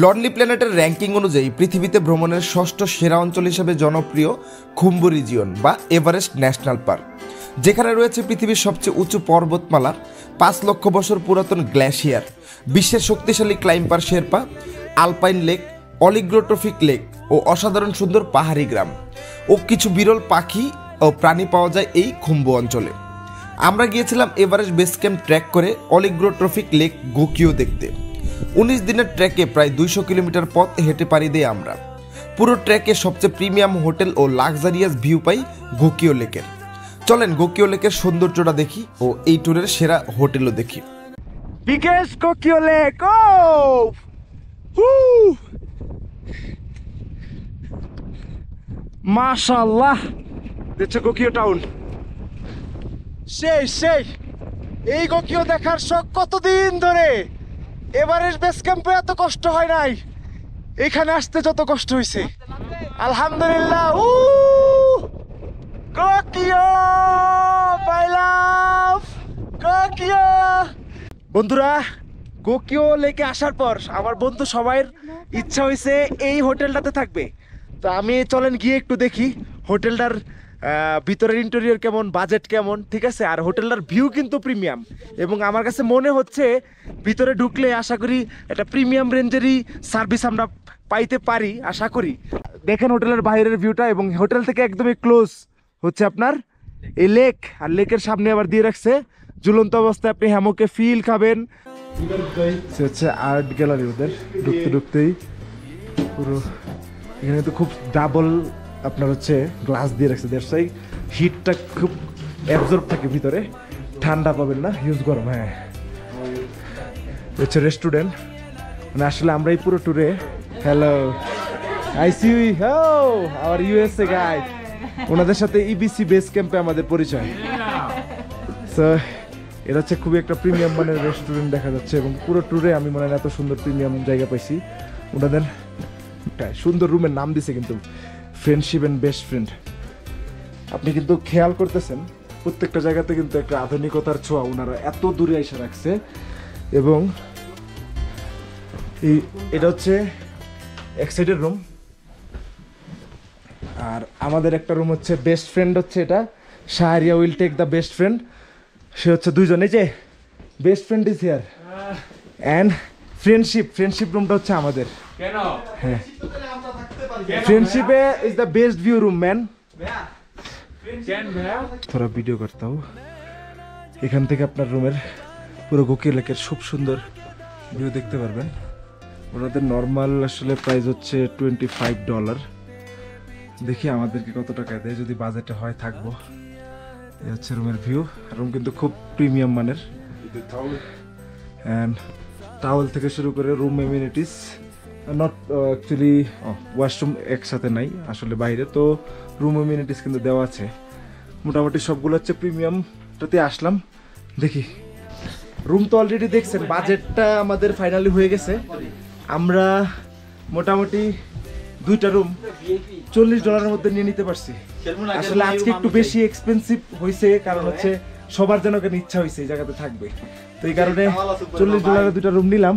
Lonely প্ল্যানেটের ranking অনুযায়ী পৃথিবীতে ভ্রমণের ষষ্ঠ সেরা অঞ্চল হিসেবে জনপ্রিয় খুম্বু রিজিয়ন বা এভারেস্ট ন্যাশনাল পার্ক, যেখানে রয়েছে পৃথিবীর সবচেয়ে উঁচু পর্বতমালা, 5 লক্ষ বছর পুরাতন গ্লেশিয়ার, বিশ্বের শক্তিশালী climber Sherpa, alpine lake, oligotrophic lake ও অসাধারণ সুন্দর পাহাড়ি গ্রাম ও কিছু বিরল পাখি ও প্রাণী পাওয়া যায় এই খুম্বু অঞ্চলে। আমরা গিয়েছিলাম এভারেস্ট বেস ক্যাম্প ট্র্যাক করে অলিগ্রোট্রফিক লেক গোকিও দেখতে। 19 দিনের ট্র্যাকে প্রায় 200 কিলোমিটার পথ হেঁটে পাড়ি দিয়ে আমরা পুরো ট্র্যাকে সবচেয়ে প্রিমিয়াম হোটেল ও লাক্সারিয়াস ভিউ পাই গোকিও লেকের। চলেন গোকিও লেকের সৌন্দর্যটা দেখি ও এই ট্যুরের সেরা হোটেলও দেখি। Biggest Gokyo Lake! Oh! মাশাআল্লাহ, দেখছো গোকিও টাউন। সেই এই গোকিও দেখার শখ কতদিন ধরে। এভারেস্ট বেস ক্যাম্পে এত কষ্ট হয় নাই, এখানে আসতে যত কষ্ট হয়েছে। আলহামদুলিল্লাহ। গোকিও, মাই লাভ গোকিও। বন্ধুরা, গোকিও লেকে আসার পর আমার বন্ধু সবার ইচ্ছা হয়েছে এই হোটেলটাতে থাকবে। তো আমি চলেন গিয়ে একটু দেখি হোটেলটার ভিতরের ইন্টেরিয়র কেমন, বাজেট কেমন, ঠিক আছে। আর হোটেলটার ভিউ কিন্তু প্রিমিয়াম, এবং আমার কাছে মনে হচ্ছে ভিতরে ঢুকলে আশা করি একটা প্রিমিয়াম রেঞ্জেরই সার্ভিস আমরা পাইতে পারি, আশা করি। দেখেন হোটেলের বাইরের ভিউটা, এবং হোটেল থেকে একদমই ক্লোজ হচ্ছে আপনার এই লেক। আর লেকের সামনে আবার দিয়ে রাখছে ঝুলন্ত অবস্থায় আপনি হ্যামকে ফিল খাবেন। হচ্ছে আর্ট গ্যালারি, ওদের ঢুকতেই পুরো এখানে তো খুব ডাবল আপনার হচ্ছে গ্লাস দিয়ে রাখছে, দেড়শাই হিটটা খুব অ্যাবজর্ব থাকে ভিতরে, ঠান্ডা পাবেন না, হিউজ গরম। হ্যাঁ, হচ্ছে রেস্টুরেন্ট। মানে আসলে আমরা এই পুরো ট্যুরে, hello I see you, our USA guy, ওনাদের সাথে ইবিসি বেস ক্যাম্পে আমাদের পরিচয়। সো এটা হচ্ছে খুবই একটা প্রিমিয়াম মানের রেস্টুরেন্ট দেখা যাচ্ছে, এবং পুরো ট্যুরে আমি মনে হয় এত সুন্দর প্রিমিয়াম জায়গা পাইছি। ওনাদের সুন্দর রুমের নাম দিছে কিন্তু ফ্রেন্ডশিপ অ্যান্ড বেস্ট ফ্রেন্ড। আপনি কিন্তু খেয়াল করতেছেন প্রত্যেকটা জায়গাতে কিন্তু একটা আধুনিকতার ছোঁয়া ওনারা এত দূরে এসে রাখছে। এবং এটা হচ্ছে এক সাইডের রুম, আর আমাদের একটা রুম হচ্ছে বেস্ট ফ্রেন্ড, হচ্ছে এটা Shahriar will take the best friend. সে হচ্ছে দুইজন, এই যে best friend is here, and friendship রুমটা হচ্ছে আমাদের। হ্যাঁ, ফ্রেন্ডশিপে is the best view room man. থোড়া ভিডিও করতে হো। এখান থেকে আপনার রুমের পুরো গোকিও লেকের খুব সুন্দর ভিউ দেখতে পারবেন। ওনাদের নর্মাল আসলে প্রাইস হচ্ছে $25। দেখি আমাদেরকে কত টাকা দেয়, যদি বাজেটে হয় থাকবো। এই হচ্ছে রুমের ভিউ। রুম কিন্তু খুব প্রিমিয়াম মানের, অ্যান্ড টাওয়েল থেকে শুরু করে room amenities, not actually washroom একসাথে নাই আসলে বাইরে, তো রুম এমিনিটিস কিন্তু দেওয়া আছে। মোটামুটি সবগুলো হচ্ছে প্রিমিয়ামটাতে আসলাম। দেখি রুম তো অলরেডি দেখছেন, বাজেটটা আমাদের ফাইনালি হয়ে গেছে। আমরা মোটামুটি 2টা রুম $40 মধ্যে নিয়ে নিতে পারছি। আসলে আজকে একটু বেশি এক্সপেন্সিভ হয়েছে, কারণ হচ্ছে সবার যেন কেন ইচ্ছা হয়েছে এই জায়গাতে থাকবে, তো এই কারণে $40 2টা রুম নিলাম।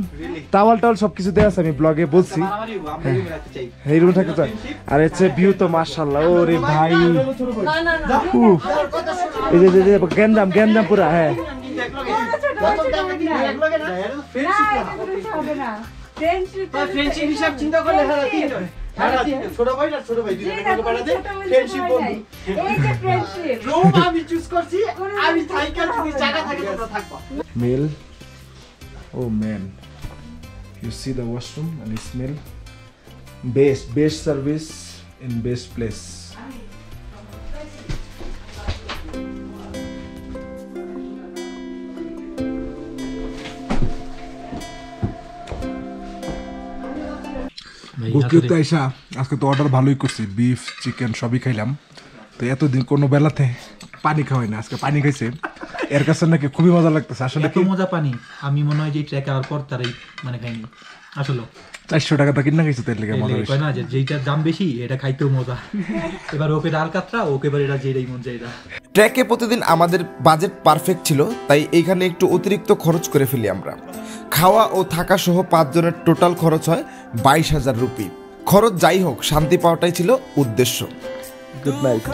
টাওয়াল সবকিছু দেওয়া আছে, আমি ব্লগে বলছি। এই রুমে থাকতে চাই। আর হচ্ছে ভিউ তো মাশাআল্লাহ, ওরে ভাই, এই যে গ্যান্দাম পুরা। হ্যাঁ, mail. Oh man, you see the washroom and it smell best service in best place. গোকিওতে আইসা আজকে তো অর্ডার ভালোই করছি, বিফ চিকেন সবই খাইলাম। তো এতদিন কোনো বেলাতে পানি খাওয়াই না, আজকে পানি খাইছে। এর কাছে নাকি খুবই মজা লাগতেছে। আসলে কি মজা পানি, আমি মনে হয় যে ট্র্যাক আওয়ার পর তারাই মানে খাইনি আসলে। $400 কিনা খাইছে, তার লেগে মজা বেশি না, যে যেটার দাম বেশি এটা খাইতেও মজা। এবার ওকে ডাল কাতরা, ওকে এবার এটা যেটাই মন চাই। ট্র্যাকে প্রতিদিন আমাদের বাজেট পারফেক্ট ছিল, তাই এইখানে একটু অতিরিক্ত খরচ করে ফেলি আমরা। খাওয়া ও থাকা সহ 5 জনের টোটাল খরচ হয় 22,000 রুপি। খরচ যাই হোক, শান্তি পাওয়াটাই ছিল উদ্দেশ্য। Good night.